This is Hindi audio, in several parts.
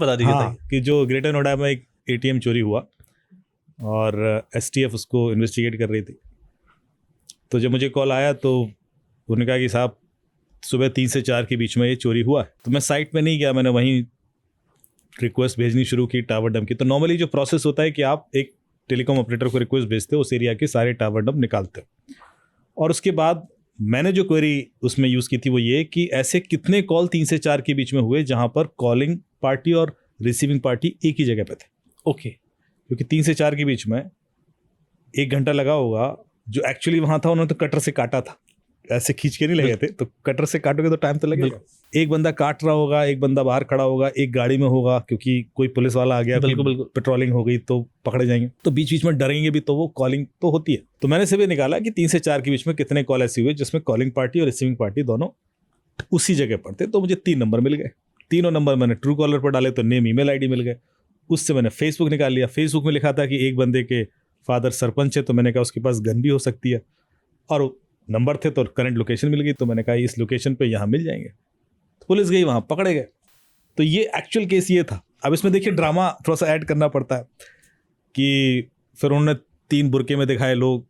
बता दीजिए। हाँ, कि जो ग्रेटर नोएडा में एक एटीएम चोरी हुआ और एसटीएफ उसको इन्वेस्टिगेट कर रही थी। तो जब मुझे कॉल आया तो उन्होंने कहा कि साहब सुबह 3 से 4 के बीच में ये चोरी हुआ है। तो मैं साइट पे नहीं गया, मैंने वहीं रिक्वेस्ट भेजनी शुरू की टावर डंप की। तो नॉर्मली जो प्रोसेस होता है कि आप एक टेलीकॉम ऑपरेटर को रिक्वेस्ट भेजते हो, उस एरिया के सारे टावर डंप निकालते हो। और उसके बाद मैंने जो क्वेरी उसमें यूज़ की थी वो ये कि ऐसे कितने कॉल 3 से 4 के बीच में हुए जहाँ पर कॉलिंग पार्टी और रिसीविंग पार्टी एक ही जगह पे थे। ओके। क्योंकि 3 से 4 के बीच में 1 घंटा लगा होगा। जो एक्चुअली वहाँ था उन्होंने तो कटर से काटा था, ऐसे खींच के नहीं लगे थे। तो कटर से काटोगे तो टाइम तो लगेगा। एक बंदा काट रहा होगा, एक बंदा बाहर खड़ा होगा, एक गाड़ी में होगा क्योंकि कोई पुलिस वाला आ गया, बिल्कुल। पेट्रोलिंग हो गई तो पकड़े जाएंगे। तो बीच बीच में डरेंगे भी, तो वो कॉलिंग तो होती है। तो मैंने सिर्फ निकाला कि 3 से 4 के बीच में कितने कॉल ऐसे हुए जिसमें कॉलिंग पार्टी और रिसीविंग पार्टी दोनों उसी जगह पर थे। तो मुझे 3 नंबर मिल गए। तीनों नंबर मैंने ट्रू कॉलर पर डाले तो नेम ईमेल आईडी मिल गए। उससे मैंने फेसबुक निकाल लिया। फेसबुक में लिखा था कि एक बंदे के फादर सरपंच है, तो मैंने कहा उसके पास गन भी हो सकती है। और नंबर थे तो करंट लोकेशन मिल गई, तो मैंने कहा इस लोकेशन पे यहाँ मिल जाएंगे। तो पुलिस गई, वहाँ पकड़े गए। तो ये एक्चुअल केस ये था। अब इसमें देखिए ड्रामा थोड़ा सा ऐड करना पड़ता है कि फिर उन्होंने 3 बुरके में दिखाए लोग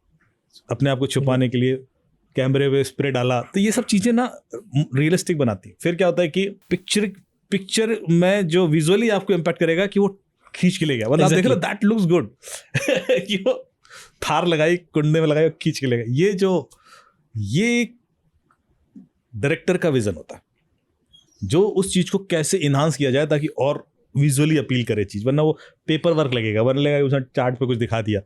अपने आप को छुपाने के लिए, कैमरे पे स्प्रे डाला। तो ये सब चीज़ें ना रियलिस्टिक बनाती। फिर क्या होता है कि पिक्चर में जो विजुअली आपको इम्पैक्ट करेगा कि वो खींच के ले गया, मतलब आप देख लो दैट लुक्स गुड कि वो थार लगाई, कुंडे में लगाई, खींच के ले गया। ये डायरेक्टर का विजन होता है, जो उस चीज को कैसे इन्हांस किया जाए ताकि और विजुअली अपील करे चीज। वरना वो पेपर वर्क लगेगा, वरना लगेगा उसने चार्ट पे कुछ दिखा दिया,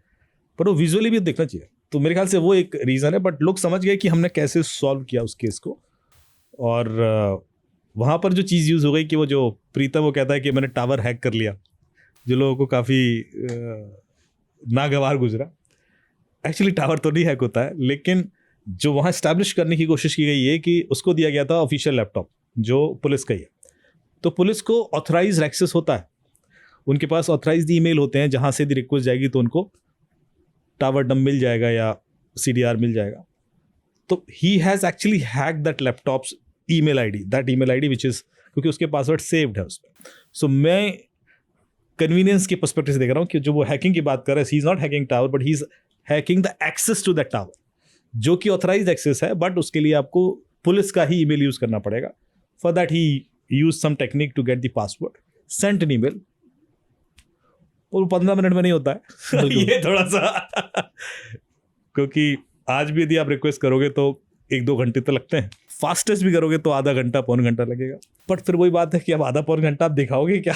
पर वो विजुअली भी देखना चाहिए। तो मेरे ख्याल से वो एक रीजन है। बट लोग समझ गए कि हमने कैसे सॉल्व किया उस केस को। और वहां पर जो चीज यूज हो गई कि वो जो प्रीतम वो कहता है कि मैंने टावर हैक कर लिया, जो लोगों को काफी नागवार गुजरा। एक्चुअली टावर तो नहीं हैक होता है, लेकिन जो वहाँ स्टैब्लिश करने की कोशिश की गई है कि उसको दिया गया था ऑफिशियल लैपटॉप जो पुलिस का ही है। तो पुलिस को ऑथराइज एक्सेस होता है, उनके पास ऑथराइज ईमेल होते हैं, जहाँ से भी रिक्वेस्ट जाएगी तो उनको टावर डंप मिल जाएगा या CDR मिल जाएगा। तो he has actually hack that laptops email ID which is, क्योंकि उसके पासवर्ड सेव्ड है उसमें। सो मैं कन्वीनियंस के पर्सपेक्टिव से देख रहा हूँ कि जो वो हैकिंग की बात कर रहा है, he is not hacking tower but he is hacking the access to that tower, जो कि ऑथराइज एक्सेस है। बट उसके लिए आपको पुलिस का ही ईमेल यूज करना पड़ेगा। For that he use some technique to get the password, sent an email, और 15 मिनट में नहीं होता है ये थोड़ा सा क्योंकि आज भी यदि आप रिक्वेस्ट करोगे तो 1-2 घंटे तो लगते हैं, फास्टेस्ट भी करोगे तो आधा घंटा पौन घंटा लगेगा। बट फिर वही बात है कि अब आधा पौन घंटा आप दिखाओगे क्या